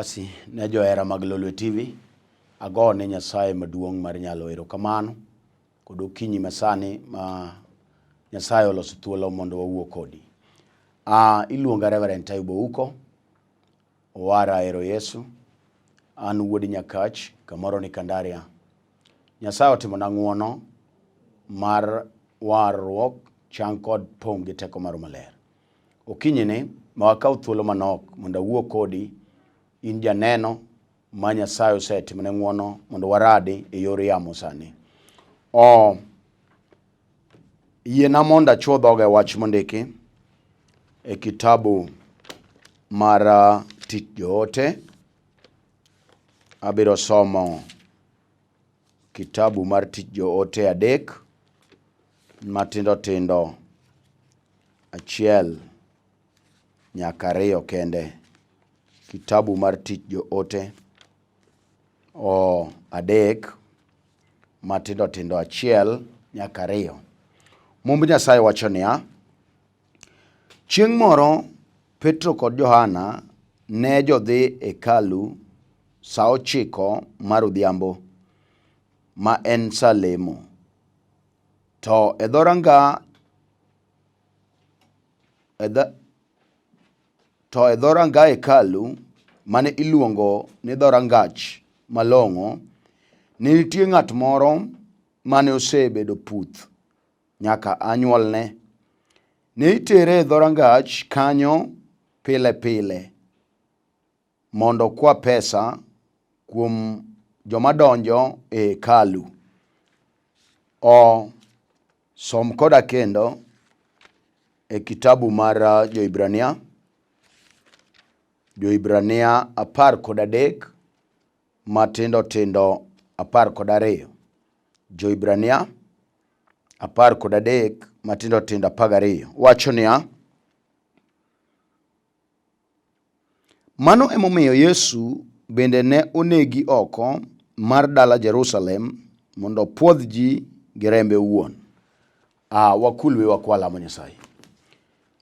Basi ne johera mag Lolwe TV, agone Nyasaye maduong' mar nyalo erokamano kod okinyi masani ma Nyasaye oloso thuolo mondo wawuo kodi. Iluonga Reverend Taibo Ouko, owara ero Yesu, an wuod Nyakach, kamoro ni Kandaria. Nyasaye otimona ng'uono mar warruok, chang kod pong' gi teko mar maler. Okinyini ma wakaw thuolo manok mondo awuo kodi, in janeno ma Nyasaye osetimone ng'uono mondo waradi e yor yamo sani. Yiena mondo achuo dhoga e wach mondiki e kitabu mar Tich Joote. Abiro somo kitabu mar Tich Joote 3 matindo tindo 1 nyaka 2 kende. Kitabu mar Tich Joote 3 matindo tindo 1 nyaka 2. Mumb Nyasaye wacho niya: chieng' moro Petro kod Johana ne jodhi hekalu sa 9 mar odhiambo, ma en sa lemo. To e dhoranga hekalu mane iluongo ni dhorangach malong'o, ne nitie ng'at moro mane osebedo puth nyaka anyuolne. Ne itere e dhorangach kanyo pile pile mondo kwa pesa kuom joma donjo e hekalu. Som koda kendo e kitabu mar Joibrania 13 matindo tindo 12. Joibrania 13 matindo tindo 12 wacho niya: mano emomiyo Yesu bende ne onegi oko mar dala Jerusalem mondo opwodh ji gi rembe owuon. Wakulwe wakwalamo Nyasaye.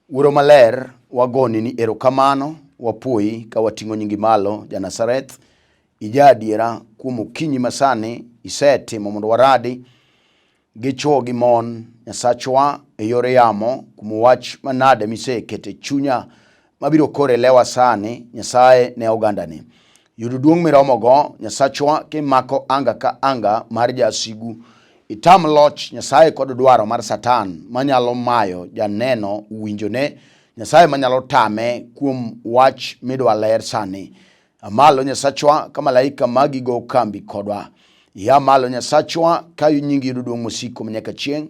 Wuoro maler, wagoni ni erokamano, wapuoyi ka wating'o nyingi malo, ja Nazareth, ija adiera kuom okinyi masani isetimo mondo waradi gi chuo gi mon Nyasachwa e yore yamo kuom wach manade misekete chunya mabiro kore lewa sani Nyasaye ne ogandani. Yudo duong' miromogo Nyasachwa kimako anga ka anga mar jasigu. Itam loch Nyasaye kod dwaro mar Satan manyalo mayo janeno winjone. Nyasaye manyalo tame kuom wach midwa ler sani. Amalo Nyasachwa ka malaika magi go kambi kodwa. Ya malo Nyasachwa ka nyingi yudo duong' mosiko manyaka chieng'.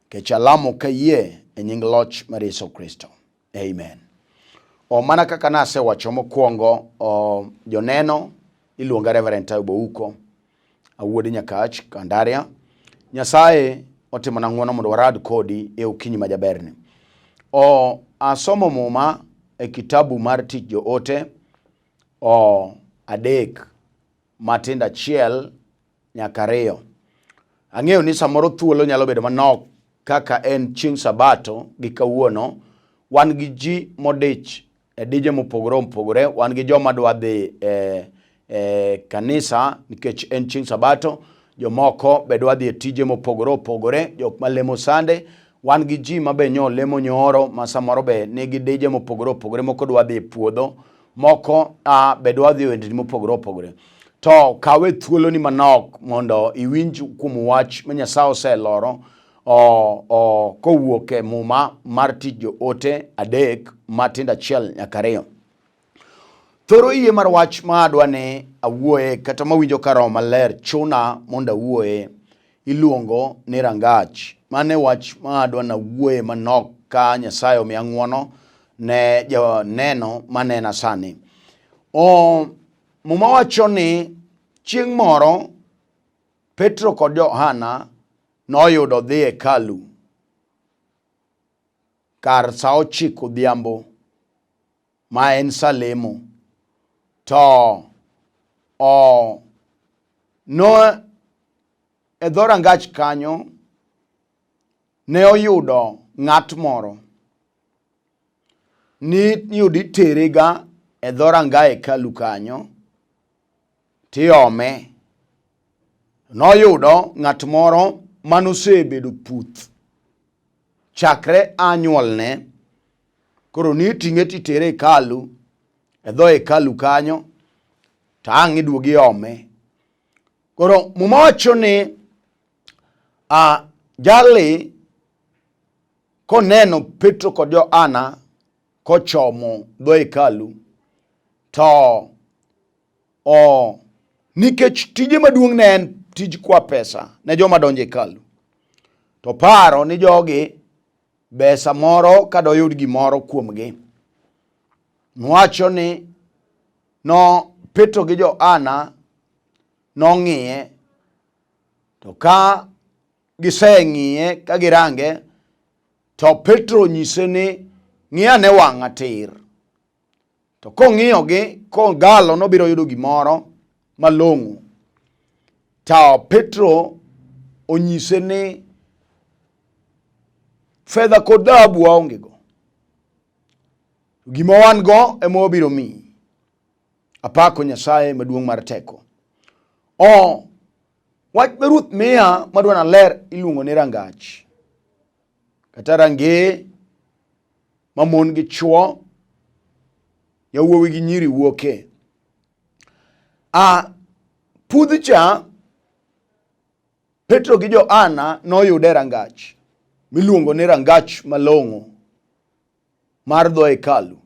Kechalamo ka yie e nying loch mar Yesu Kristo. Amen. Mana kaka nase wacho mokwongo, joneno iluonga Reverend Taibo Ouko, awuod Nyakach, Kandaria. Nyasaye otimona ng'uono mondo warad kodi e okinyi majaberni. Asomo muma e kitabu mar Tich Joote 3 matindo 1 nyaka 2. Ang'eyo ni samoro thuolo nyalo bedo manok kaka en chieng' Sabato gi kawuono. Wan gi ji modich e dije mopogore opogore. Wan gi joma dwa dhi kanisa nikech en chieng' Sabato. Jomoko be dwa dhi e tije mopogore opogore, jok malemo sande. Wan gi ji mabe lemo nyoro ma samoro be nigi dije mopogore opogore. Moko dwa dhi e puodho, moko be dwa dhi e wendni mopogore opogore. To kawe thuolo ni manok mondo iwinj kuom wach ma Nyasaye oseloro kowuok e muma mar Tich Joote 3 matindo 1 nyaka 2. Thoro yie mar wach ma adwa ni awuoye kata mawinjo karomo maler chuna mondo awuoye iluongo ni rangach. Mane wach ma adwa na awuoye manok ka Nyasaye omiya ng'uono ne joneno manena sani. Muma wacho ni chieng' moro Petro kod Johana noyudo dhi hekalu kar sa 9 odhiambo, ma en sa lemo. To e dhorangach kanyo ne oyudo ng'at moro ni yudi terega e dhoranga hekalu kanyo tiome. Noyudo ng'at moro manosebedo puth chakre anyuolne, koro ni ting'e titere hekalu, e dho hekalu kanyo, to ang' iduogi ome. Koro Muma wacho ni jali koneno Petro kod Johana kochomo dho hekalu, to nikech tije maduong' ne en tij kwa pesa ne joma donjo hekalu, to paro ni jogi be samoro kadoyud gimoro kuomgi. Nwacho ni Petro gi Johana nong'iye, to ka giseng'iye ka girange, to Petro nyise ni ng'iane wang'a tir. To kong'iyogi kogalo nobiro yudo gimoro malong'o. To Petro onyise ni fedha kod dhahabu waonge go, gima wan go ema wabiro miyi. Apako Nyasaye maduong' mar teko. Wach ma Ruoth miya madwa naler iluongo ni rangach, kata range ma mon gi chwo, yawuowi gi nyiri wuoke. Pudh cha Petro gi Johana noyude rangach miluongo ni rangach malong'o mar dho hekalu.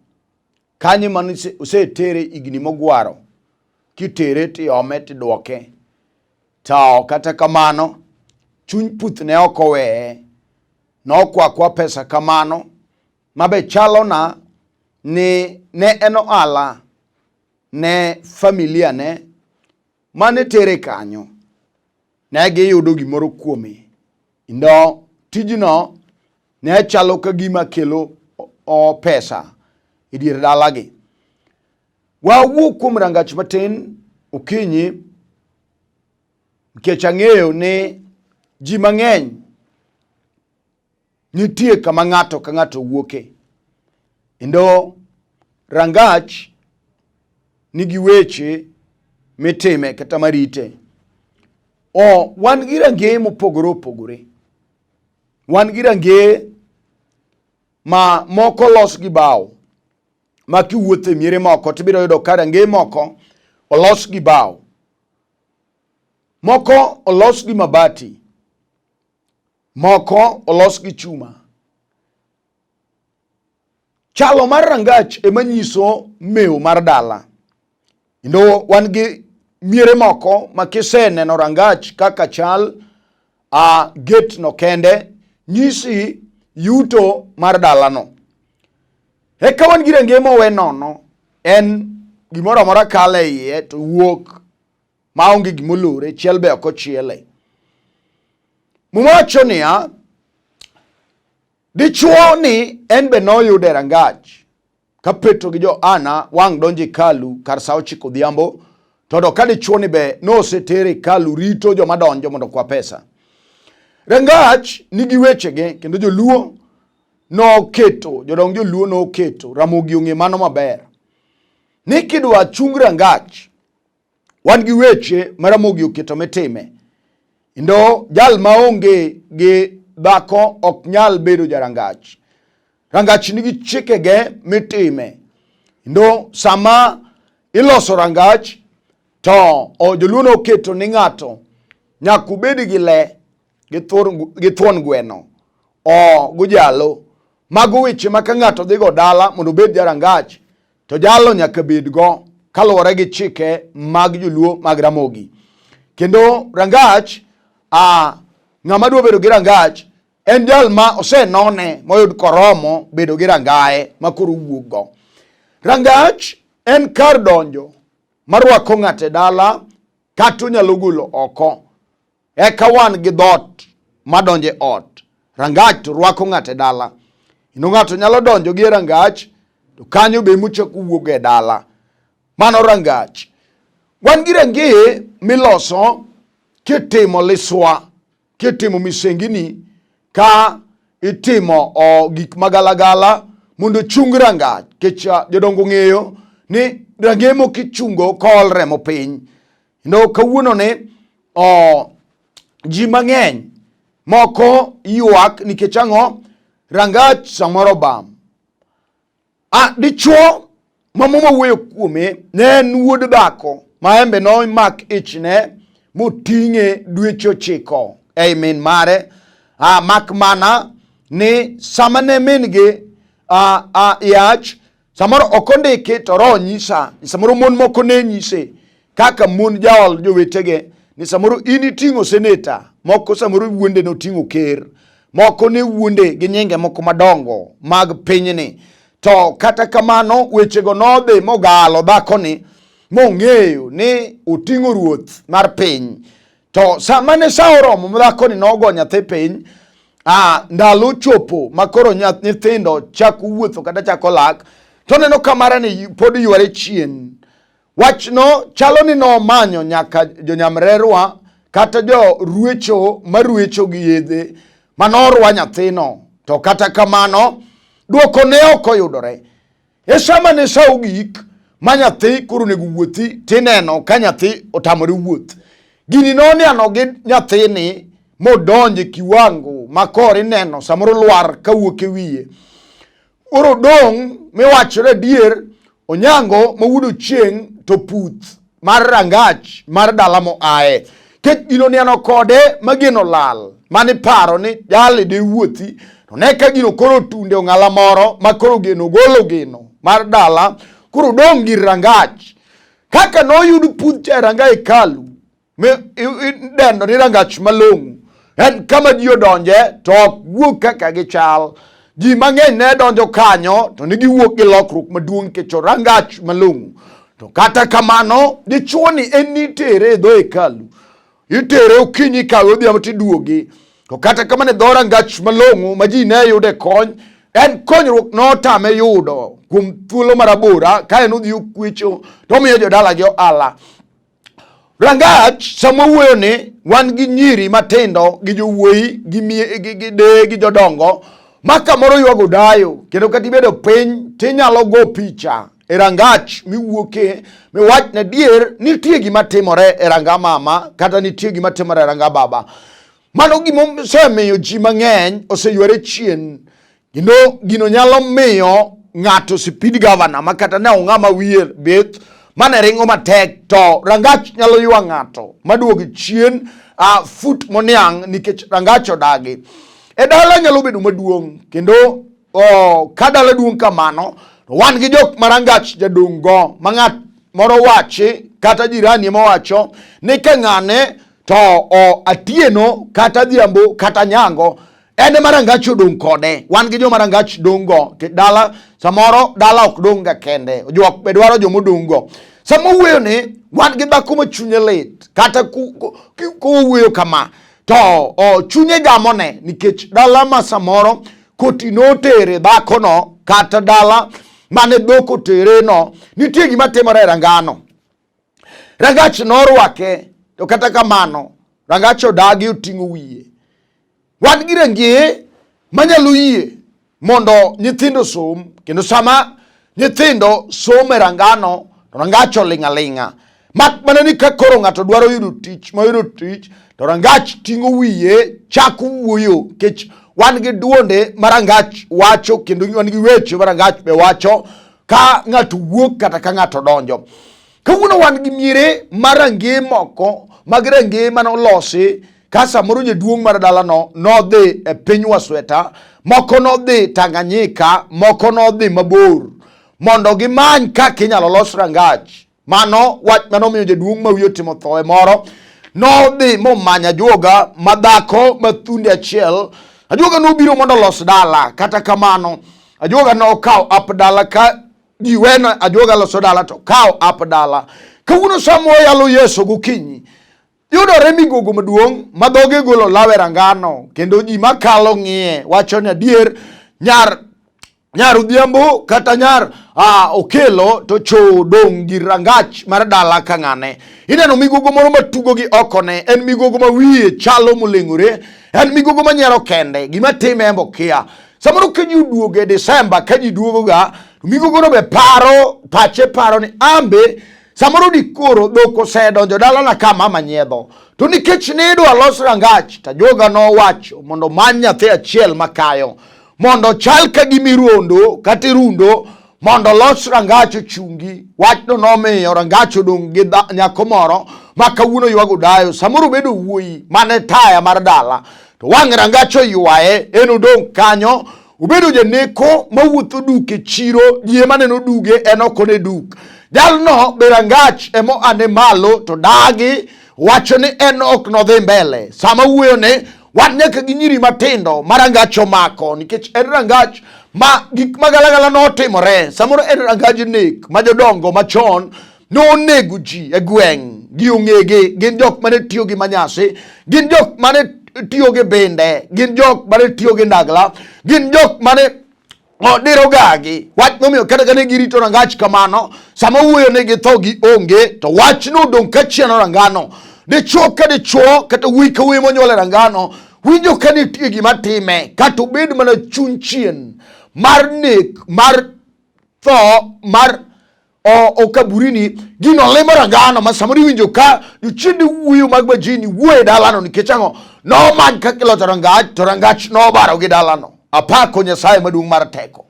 Kanyo man osetere igni mogwaro, kitere tiome tidwoke. To kata kamano chuny puth ne ok oweye, nokwakwa pesa kamano, mabe chalona ni ne en ohala ne familia ne mane tere kanyo, ne giyudo gimoro kuome. Ndo tijno ne chalo ka gima kelo pesa e dier dalagi. Wawuok kuom rangach matin okinyi, nikech ang'eyo ni ji mang'eny nitie kama ng'ato ka ng'ato wuoke. Ndo rangach nigi weche mitime kata marite. Wan gi range mopogore opogore. Wan gi range ma moko los gi bao, ma kiwuothe miere moko tibiro yudo ka range moko olos gi bao, moko olos gi mabati, moko olos gi chuma. Chalo mar rangach ema nyiso mewo mar dala. Ndo wan gi miere moko ma kiseneno rangach kaka chal, gate no kende nyisi yuto mar dala no. Eka wan gi range mowe nono, en gimoro amora kale iye to wuok maonge gimolore, chiel be ok ochiele. Muma wacho niya, dichuo ni en be noyude rangach ka Petro gi Johana wang' donjo hekalu kar sa 9 odhiambo, to ka dichuo ni be nosetere hekalu rito joma donjo mondo kwa pesa. Rangach nigi wechege, kendo joluo noketo, jodong joluo noketo Ramogi ong'e mano maber, ni kidwa chung rangach wan gi weche ma Ramogi oketo mitime. Ndo jal maonge gi dhako ok nyal bedo jarangach. Rangach nigi chikege mitime. Ndo sama iloso rangach, to joluo noketo ni ng'ato nyaka ubed gi le gi thuon gweno gojalo. Mago weche ma ka ng'ato dhigo dala mondo obed jarangach, to jalo nyaka bed go kaluwore gi chike mag joluo mag Ramogi. Kendo rangach, ng'ama dwa bedo gi rangach en jal ma osenone moyud koromo bedo gi rangae ma koro wuok go. Rangach en kar donjo marwako ng'ate dala, kata onyalo golo oko. Eka wan gi dhot madonje ot. Rangach to rwako ng'ate dala. Ino ng'ato nyalo donjo gi rangach, to kanyo be muchako wuok e dala. Mano rangach. Wan gi range miloso kitimo liswa, kitimo misengini, ka itimo gik magalagala mondo chung rangach. Kech jodongo ng'eyo ni range mokichungo kool remo piny. No kawuono ne ji mang'eny moko ywak nikech ang'o? Rangach samoro bam. Dichuo mamomo wuoyo kuome ne en wuod dhako ma embe no mak ichne moting'e dweche 9 ei min mare. Mak mana ni sama ne min gi yach samoro okondike to roho nyisa samoro mon moko ne nyise kaka mon jaol jowetege ni samoro ini ting'o seneta moko samoro wuonde no ting'o ker moko ne wuonde gi nyinge moko madongo mag pinyni. To kata kamano wechego nodhi mogalo dhako ni mong'eyo ni oting'o ruoth mar piny. To sama ne sa oromo dhako ni nogo nyathi piny. Ndalo chopo makoro nyithindo chako wuotho kata chako lak to neno kamara ni pod yware chien. Wachno chalo ni nomanyo nyaka jonyamrerwa kata jo ruecho maruecho gi yedhe manorwa nyathino. To kata kamano duoko ne ok oyudore. Sama ne sa ogik ma nyathi koro nego wuothi tineno ka nyathi otamore wuoth. Gini noniano gi nyathini modonje kiwango makore neno samoro lwar kawuok e wiye. Oro dong' miwachore dier onyango mawuodo chieng' to puth mar rangach mar dala mo ae. Kech gino niano kode mageno lal mani paro ni jale de wuothi to neka gino koro tunde ong'ala moro makoro geno golo geno mar dala koro dong' gir rangach. Kaka noyud puth cha ranga hekalu dendo ni rangach malong'o. En kama ji odonje to ok wuok kaka gichal. Ji mang'eny ne donjo kanyo to nigi wuok gi lokruok maduong' kech rangach malong'o. To kata kamano dichuo ni en nitere e dho hekalu. Itere okinyi kawe odhiambo tiduogi. To kata kamano dho rangach malong'o ma ji ne yude kony, en konyruok notame yudo kuom thuolo marabora ka en odhi okwecho to omiyo jodala gi ohala. Rangach sama wuoyo ni wan gi nyiri matindo gi jowuoyi gi de gi jodongo maka moro ywago dayo kendo kata ibedo piny tinyalo go picha e rangach miwuoke miwach na dier nitie gima timore e ranga mama kata nitie gima timore e ranga baba. Mano gima osemiyo ji mang'eny oseyware chien. Gino nyalo miyo ng'ato speed governor makata ne ong'ama wiye beth mane ringo matek to rangach nyalo ywa ng'ato maduogi chien fut moniang' nikech rangach odagi. E dala nyalo bedo maduong' kendo ka dala duong' kamano to wan gi jok marangach jadong' go ma ng'at moro wachi kata jirani mowacho ni ka ng'ane to atieno kata dhiambo kata nyango ene marangach odong' kode. Wan gi jo marangach dong' go ke dala samoro dala ok dong' ga kende jok be dwaro jo modong' go. Sama wuoyo ni wan gi dhako ma chunye lit kata wuoyo kama to chunye gamone nikech dala ma samoro koti notere dhako no kata dala mane dhok otere no nitie gima timore e rangano. Rangach norwake to kata kamano rangach odagi oting'o wiye. Wan gi rangie manyalo yie mondo nyithindo som kendo sama nyithindo some e rangano to rangach oling'a ling'a. Mak mana ni ka koro ng'ato dwaro yudo tich moyudo tich to rangach ting'o wiye chako wuoyo kech wan gi duonde marangach wacho kendo wan gi weche marangach be wacho ka ng'ato wuok kata ka ng'ato donjo. Kawuono wan gi miere marange moko mag range manolosi ka samoro jaduong' mar dalano nodhi e piny Wasweta, moko nodhi Tanganyika, moko nodhi mabor mondo gimany kaka inyalo los rangach. Mano wach manomiyo jaduong' ma wiye otimo thoe moro nodhi momanya ajuoga madhako mathundi achiel. Ajuoga nobiro mondo los dala, kata kamano ajuoga nokawo ap dala ka giweno ajuoga loso dala to kawo ap dala. Kawuono samo yalo Yeso gokinyi yudore migogo maduong' madhoge golo lawe rangano kendo ji makalo ng'iye wacho ni adier nyar odhiambo kata nyar okelo to cho dong' gir rangach mar dala ka ng'ane. Ineno migogo moro matugo gi okone, en migogo ma wiye chalo moleng'ore, en migogo manyiero kende gima time embo kia. Samoro ka ji uduoge Desemba ka ji duogo ga migogo no be paro pache paro ni ambe samoro dikoro dhok osedonjo dalana ka mama nyiedho, to nikech ne idwa los rangach, to ajuoga nowacho mondo many nyathi achiel makayo mondo chal ka gimiruondo kata irundo mondo los rangach ochungi. Wachno nomiyo rangach odong' gi nyako moro ma kawuono ywago dayo. Samoro bedo wuoyi mane taya mar dala, to wang' rangach oywaye, en odong' kanyo. Ubedo janeko mawuotho duk e chiro, ji ema neno duge, en ok one duk. Jalno be rangach emo ane malo, to dagi wacho ni en ok nodhi mbele. Sama wuoyo ne wan nyaka gi nyiri matindo ma rangach omako, nikech en rangach ma gik magalagala notimore. Samoro en rangaj nek ma jodongo machon nonego ji e gweng', gi ong'ege, gin jok mane tiyo gi manyasi, gin jok mane tiyo gi bende, gin jok mane tiyo gi ndagla, gin jok mane diro gagi. Wach nomiyo kata kane girito rangach kamano, sama wuoyo ne githo gi onge, to wach no dong' ka chieno rangano. Dichuo ka dichuo kata wuoyi ka wuoyi monyuol e rangano winjo ka nitie gima time, kata obed mana chuny chien mar nek, mar tho, mar okaburini, gino limo rangano ma samoro winjo ka jochiende wuoyo mag majini wuoyo e dalano, nikech ang'o? Nomany kaka iloso rangach, to rangach nobaro gi dalano. Apako Nyasaye maduong' mar teko.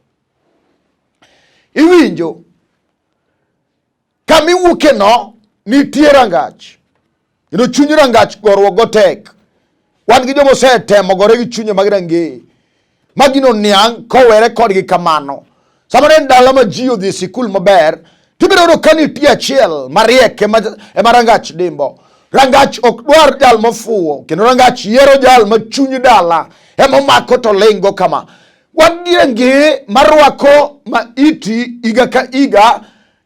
Iwinjo kamiwuoke no nitie rangach, kendo chuny rangach goruok go tek. Wan gi jomo setemo gore gi chunye mag rangeye ma gino niang' kowere kodgi kamano. Samoro en dala ma ji odhi e sikul maber, tibiro yudo ka nitie achiel mariek ema rangach dimbo. Rangach ok dwar jal mofuwo, kendo rangach yiero jal ma chuny dala ema omako to lingo kama. Wan gi rangeye marwako ma iti iga ka iga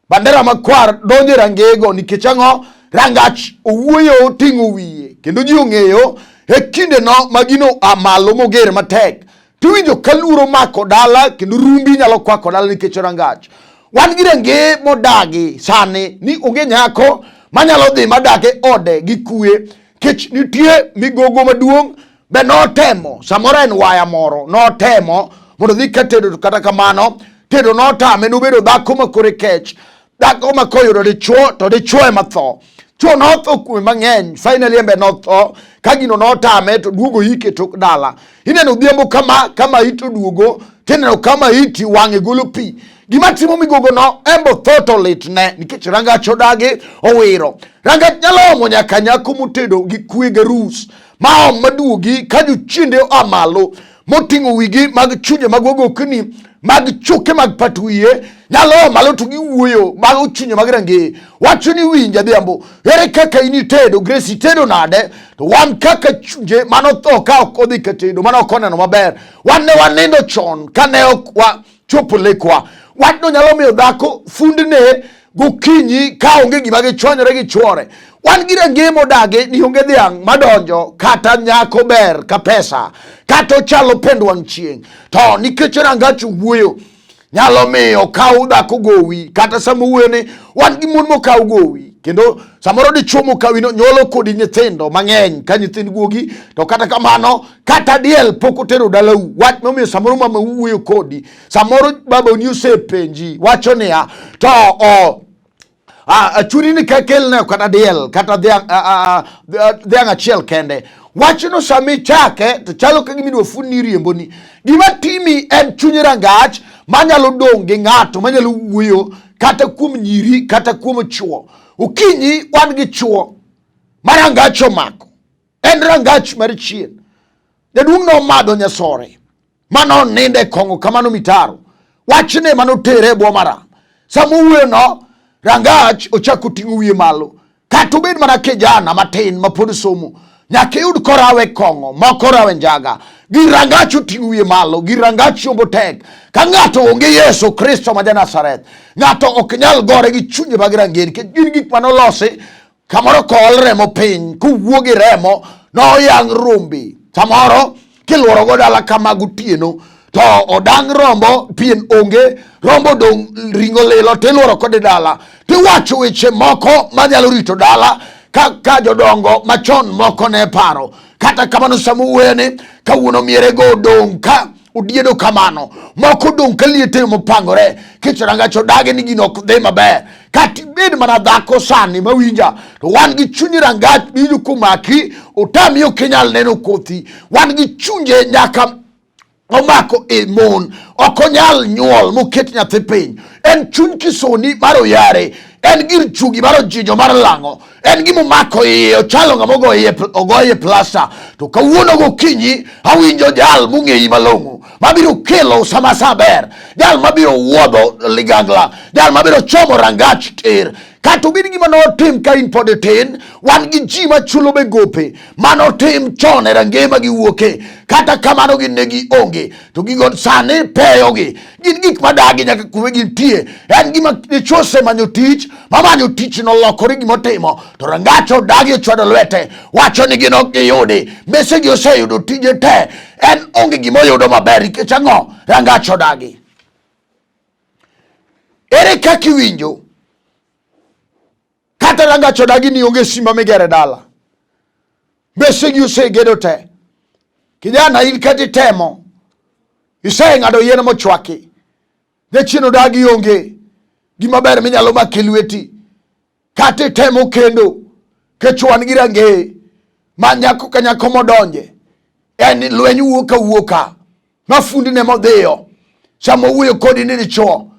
bandera makwar donjo e rangeyego, nikech ang'o? Rangach owuoyo ting'o wiye, kendo ji ong'eyo e kinde no magino amalo moger matek. Tiwinjo ka luoro mako dala, kendo rumbi nyalo kwako dala nikech rangach. Wan gi rangeye modagi sani ni onge nyako manyalo dhi madake ode gi kue, kech nitie migogo maduong' be notemo. Samoro en waya moro notemo mondo dhi ka tedo, to kata kamano tedo notame. Nobedo dhako makore kech, dhako ma koyudo dichuo to dichuo ema tho. Chuo notho kume mang'eny, finally embe notho ka gino notame, to duogo hike tok dala. Ineno dhiembo kama ito duogo, tineno kama iti wang'e golo pi. Gima timo migogo no embo tho to litne, nikech rangach odagi owiro. Rangach nyalo omo nyaka nyako motedo gi kwe garus ma om maduogi ka jochiende amalo moting'o wigi mag chunje mag ogokni mag chuke mag patwiye, nyalo malo to giwuoyo mag chunje mag rangeye. Wacho ni winja dhiambo, ere kaka initedo Grace tedo nade, to wan kaka chunje manotho ka ok odhi ka tedo, mano ok oneno maber. Wan ne wanindo chon kane ok wachopo lekwa. Wachno nyalo miyo dhako fundne gokinyi ka onge gima gichwanyore gi chuore. Wan gi rangeye modagi ni onge dhiang' madonjo kata nyako ber ka pesa, kata ochalo pend wang' chieng'. To nikech rangach wuoyo nyalo miyo kaw dhako gowi, kata sama wuoyo ni wan gi mon mokaw gowi, kendo samoro dichuo mokawi no nyolo kodi nyithindo mang'eny ka nyithind guogi, to kata kamano kata diel pok otero dalau. Wach momiyo samoro mama wuoyo kodi, samoro baba ni osepenji wacho niya to chuni ni kakelne kata diel kata dhiang' achiel kende. Wachno sami chake to chalo ka gimidwa funi riemboni. Gima timi en chuny rangach manyalo dong' gi ng'ato manyalo wuoyo kata kuom nyiri kata kuom chuo. Okinyi wan gi chuo ma rangach omako, en rangach mar chien. Jaduong' nomadho nyasore mano ninde kong'o kamano mitaro, wachne manotere e bwo maram. Samo wuoyo no rangach ochako ting'o wiye malo, kata obed mana kijana matin ma pod somo, nyaka yud korawe kong'o moko rawe njaga. Gi rangach oting'o wiye malo, gi rangach yombo tek. Ka ng'ato onge Yesu Kristo ma Janazareth, ng'ato ok nyal gore gi chunje mag rangeye, nikech gin gik manolosi kamoro kool remo piny, kowuo gi remo noyang' rombe. Samoro kiluoro go dala kama gotieno to odang' rombo, pien onge, rombo dong' ringo lilo, tiluoro kode dala, tiwacho weche moko manyalo rito dala ka jodongo machon moko ne paro. Kata kamano samo wuoyo ni kawuono miere go dong' ka udiedo kamano, moko dong' kaliete mopangore, kech rangach odagi ni gino ok dhi maber. Kati bed mana dhako sani mawinja, to wan gi chunyi rangach bidu kumaki, utami okinyal neno kothi. Wan gi chunje nyaka omako mon, okonyal nyuol moket nyathi piny. En chuny kisoni mar oyare, en gir chugi mar ojijo mar lang'o, en gima omako iye, ochalo ng'ama ogoye plasta. To kawuono gokinyi awinjo jal mong'eyi malong'o, mabiro kelo sama ber, jal mabiro wuodho ligangla, jal mabiro chomo rangach tir. Kata obed gima notim ka in pod tin, wan gi ji machulo begope manotim chon e rangema giwuoke. Kata kamano gin ne gi onge, to gigo sani peyogi. Gin gik madagi nyaka kuma gintie. En gima dichuo osemanyo tich, mamanyo tich nolokore gimotimo, to rangach odagi ochwado lwete, wacho ni gin ok giyudi. Mesegi oseyudo tije te, en onge gimoyudo maber, nikech ang'o? Rangach odagi. Ere kaka iwinjo? Kata rangach odagi ni onge simba migere dala, besegi osegedo te. Kijana, in kati temo, iseng'ado yien mochwaki, ne chien odagi onge gima ber minyalo maki lweti. Kati temo kendo, kechuan gi range ma nyako ka nyako modonje, en lweny wuoka mafundi ne modhiyo. Samo wuoyo kodi ni dichuo,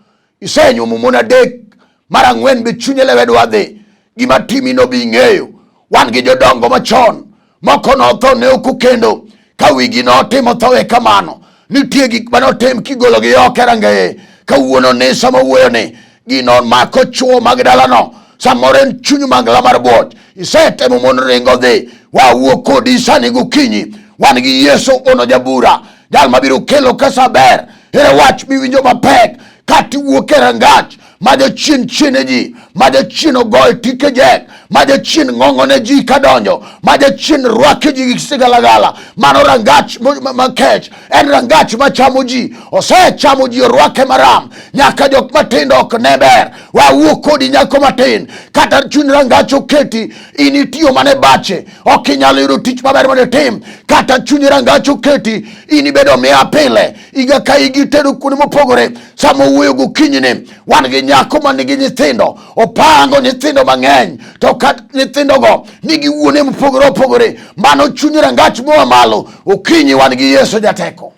isenyumo mon adek, mar ang'wen be chunye lewe dwa dhi. Gima timi no bi ng'eyo. Wan gi jodongo machon, moko notho ne ok okendo, ka wigi notimo thoe kamano. Nitie gik manotim kigolo gi oko rangae. Kawuono ni sama wuoyo ni, gino mako chuo mag dalano. Samoro en chuny mangla mar buoch. Isetemo mon ringo dhi, wawuok kodi sani gokinyi. Wan gi Yesu ono jabura, jal mabiro kelo kasa ber. Ere wach miwinjo mapek, kati wuok e rangach, majo chien chiene ji, majo chien ogoye tike jek, majo chien ng'ong'one ji kadonjo, majo chien rwake ji gi sigalagala. Mano rangach makech, en rangach machamo ji, osechamo ji orwake maram, nyaka jok matindo ok ne ber. Wawuok kodi nyako matin, kata chuny rangach oketi, in itiyo mane bache, ok inyalo yudo tich maber mane tim. Kata chuny rangach oketi, in ibedo miya pile, iga ka igi tedo kuonde mopogore. Samo wuoyo gokinyi ni, wan gi nyako manigi nyithindo, opango nyithindo mang'eny, to kat nyithindo go nigi wuone mopogore opogore. Mano chuny rangach moa malo. Okinyi wan gi Yesu jateko,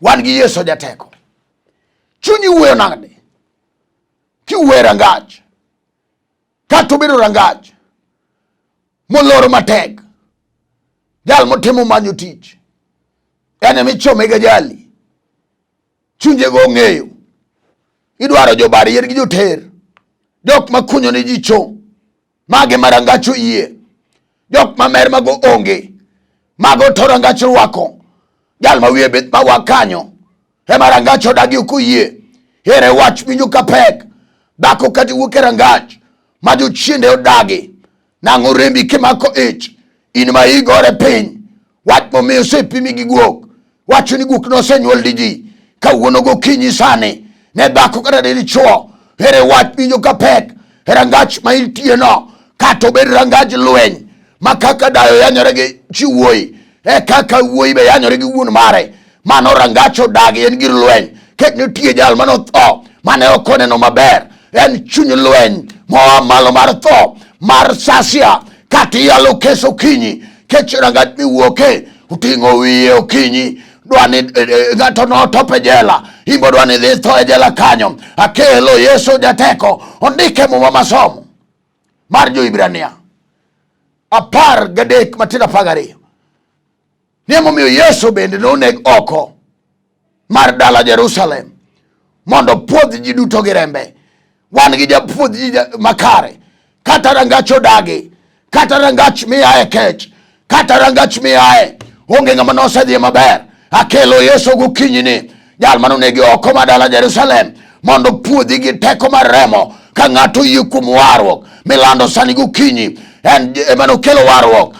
wan gi Yesu jateko. Chunyi wuoyo nade kiwuoyo rangach, kata obedo rangach moloro matek, jal motimo manyo tich, ene michome ga jali, chunje go ng'eyo. Idwaro jobar yier gi joter, jok makunyo ni ji cho, mage marangacho iye, jok mamer mago onge, mago to rangacho rwako, jal mawiye bet mawakanyo, ema rangacho dagi uko iye. Ere wach minyo kapek, dhako kati wuok e rangach, majo chiende odagi, nang'o rembi kimako ich, in ma igore piny, wach momiyo sepimi gi guok, wacho ni guok nosenyuol di ji, kawuono gokinyi sani, ne dhako kata dichuo. Ere wach minyo kapek, e rangach ma intie no, kata obed rangach lweny, ma kaka dayo yanyore gi chi wuoyi, e kaka wuoyi be yanyore gi wuon mare. Mano rangach odagi, en gir lweny. Ket nitie jal mano tho, mane okoneno maber, en chuny lweny moa malo mar tho, mar sasia. Kati yalo keso okinyi, kech rangach miwuoke, uting'o wiye okinyi, dwani ng'ato notope jela, imbo dwani dhi tho e jela kanyo. Akelo Yesu jateko, ondike muma masomo mar Jo-Ibrania 13 matindo 12. Niemomiyo Yesu bende noneg oko mar dala Jerusalem, mondo puodh ji duto gi rembe. Wan gi japuodh ji makare, kata rangach odagi, kata rangach miae kech, kata rangach miae onge ng'ama nosedhi maber. Akelo Yesu gokinyi ni, jal manonegi oko mar dala Jerusalem, mondo puodhi gi teko mar remo. Ka ng'ato yie kuom warruok milando sani gokinyi, en emanokelo warruok.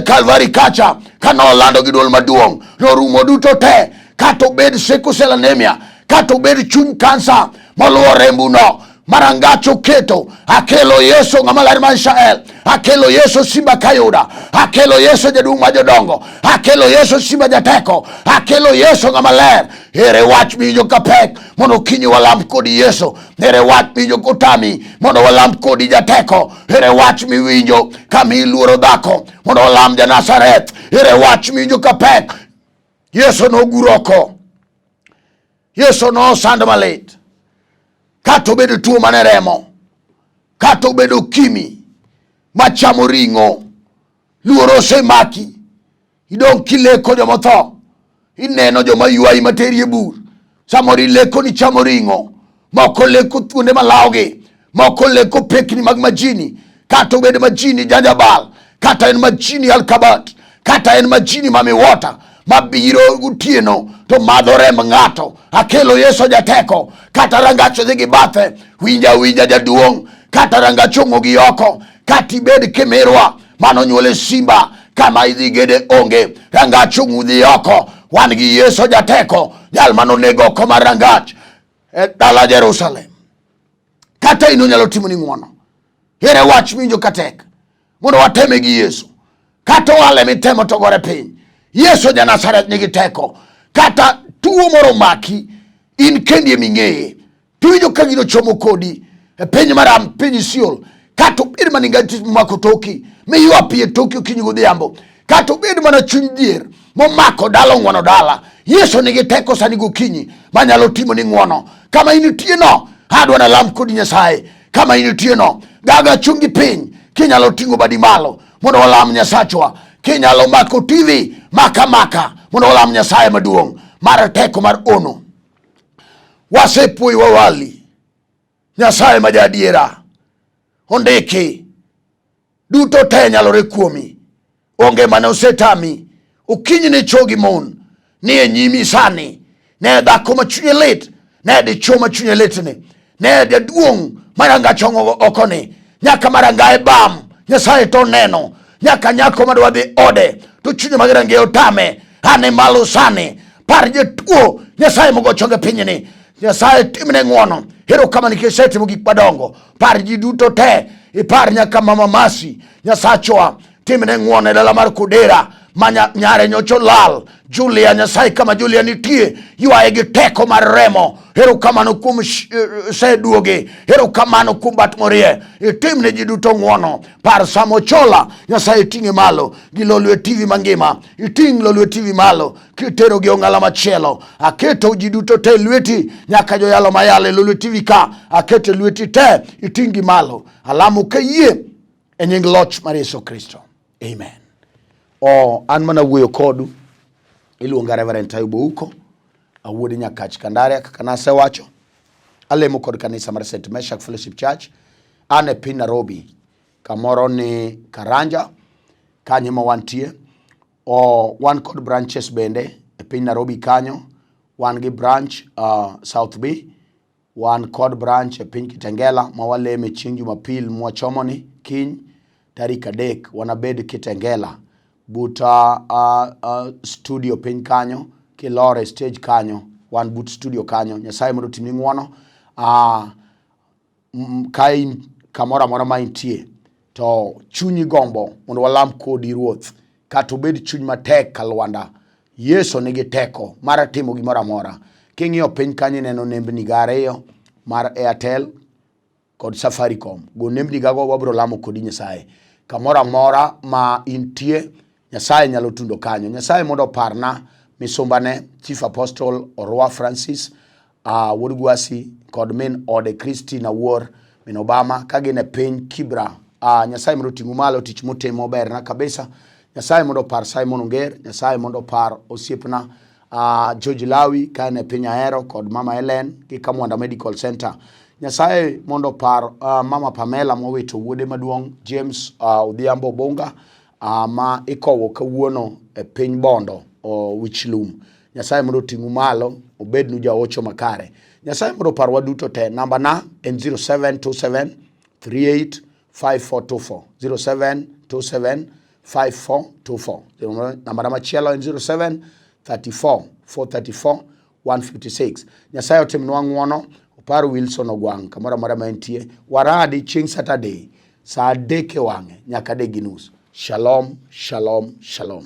Kalvari kacha, kanolando gi duol maduong', norumo duto te, kata obed sickle cell anemia, kata obed chuny kansa moluwo rembu no, marangach oketo, akelo Yesu ng'ama ler mar Israel, akelo Yesu simba kayuda, akelo Yesu jaduong' ma jodongo, akelo Yesu simba jateko, akelo Yesu ng'ama ler. Ere wach miwinjo kapek mondo kinyi walam kodi Yesu. Ere wach miwinjo kotami mondo walam kodi jateko. Ere wach miwinjo kami iluoro dhako mondo walam ja-Nazareth. Ere wach miwinjo kapek. Yesu noguro oko, Yesu nosando malit, kata obedo tuo mane remo, kata obedo kimi machamo ring'o, luoro osemaki, idong' kileko joma tho, ineno joma ywayi materi e bur, samoro ileko ni chamo ring'o, moko leko thuonde malawogi, moko leko pekni mag majini, kata obedo majini janjabal, kata en majini alkabat, kata en majini mami water, mabiro gutieno to madho remb ng'ato. Akelo Yesu jateko, kata rangach odhi gi bathe, winja jaduong', kata rangach ong'ogi oko, kata ibed kemerwa manonyuole simba, kama idhi gede onge, rangach ong'udhi oko, wan gi Yesu jateko, jal manonego oko mar rangach e dala Jerusalem. Kata ino nyalo timo ni ng'wono. Ere wach minjo katek mondo wateme gi Yesu. Kata wale mitemo to gore piny, Yesu ja-Nazareth nigi teko. Kata tuo moro maki, in kendi ming'eye, tuwinjo ka gino chomo kodi e piny maram, piny Siol, kata obed mana ngati mako toki, miywa pie toki okinyi godhiambo, kata obed mana chuny dhier momako dala ng'wono dala, Yesu nigi teko sani gokinyi manyalo timo ni ng'wono. Kama initie no, adwa na lam kodi Nyasaye. Kama initie no, gaga chungi piny, kinyalo ting'o badi malo mondo walam Nyasachwa. Kinyalo mako TV maka mondo walam Nyasaye maduong' mar teko mar ono. Wasepuoi wawali, Nyasaye ma jadiera ondiki duto te nyalore kuomi, onge mane osetami. Okinyi ne chogi mon ni e nyimi sani, ne dhako ma chunye lit, ne dichuo ma chunye litni, ne jaduong' marangach oko ni, nyaka marangae bam, Nyasaye to neno, nyaka nyako madwa dhi ode to chunye magirange otame. Ane malo sani, par jatuo, Nyasaye mogo chonge pinyni, Nyasaye timne ng'wono. Hero kama nikisetimo gik madongo, par ji duto te, ipar nyaka Mama Masi, Nyasachwa timne ng'wono e dala mar Kodera, nyare nyocho lal, Julia, Nyasaye kama Julia nitie, ywaye gi teko mar remo. Hero kamano kuom seduoge, hero kamano kuom Batmorie, itimne ji duto ng'wono. Par Samochola, Nyasaye ting'e malo, gi Lolwe TV mangima, iting' Lolwe TV malo, kitero gi ong'ala machielo. Aketo ji duto te lweti, nyaka joyalo mayale Lolwe TV ka, aketo lweti te, iting' gi malo. Alamu kayie e nying loch mar Yesu Kristo. Amen. An mana wuoyo kodu, iluonga Reverend Tayo Bouko, awuodi Nyakach Kandare, kaka nasewacho. Alemo kod kanisa mar St. Meshach Fellowship Church, an e piny Nairobi, kamoro ni Karanja, kanyo ma wantie. Wan kod branches bende e piny Nairobi kanyo, wan gi branch South B, wan kod branch e piny Kitengela, ma waleme chieng' Jumapil mwachomoni kiny tarik 3 wanabed Kitengela, buta studio piny kanyo, kilore stage kanyo, wan but studio kanyo. Nyasaye mondo timni ng'wono. Kai kamora mora ma intie, to chunyi gombo mondo walam kodi Ruoth, kata obed chuny matek kalwanda, Yesu nigi teko mar timo gimora mora. King'iyo piny kanyo neno nembni gariyo mar Airtel kod Safaricom. Go nembni gago wabro lamo kodi Nyasaye. Kamora mora ma intie, Nyasaye nyalo tundo kanyo. Nyasaye mondo parna misumbane Chief Apostle Orwa Francis, Wodgwasi kod min ode Christina War, min Obama, kagine piny Kibra. Nyasaye mondo ting'u malo tich motimo berna kabisa. Nyasaye mondo par Simon Onger, Nyasaye mondo par osiepna George Lawi kane piny Ahero kod Mama Helen gi Kamwanda Medical Center. Nyasaye mondo par Mama Pamela mowito wuode maduong' James Odhiambo Bonga, ma ikowo kawuono e piny Bondo Wichlum. Nyasaye mondo ting'u malo, obednu jaocho makare. Nyasaye mondo parwa duto te. Namba na en 0727 38 5424 0727 5424. Namba na machielo en 07 34 434 156. Nyasaye otimnwa ng'wono, apar Wilson Ogwang kamoro amora ma entie. Waradi chieng' Saturday saa 3 wang'e nyaka 3:30. Shalom, shalom, shalom.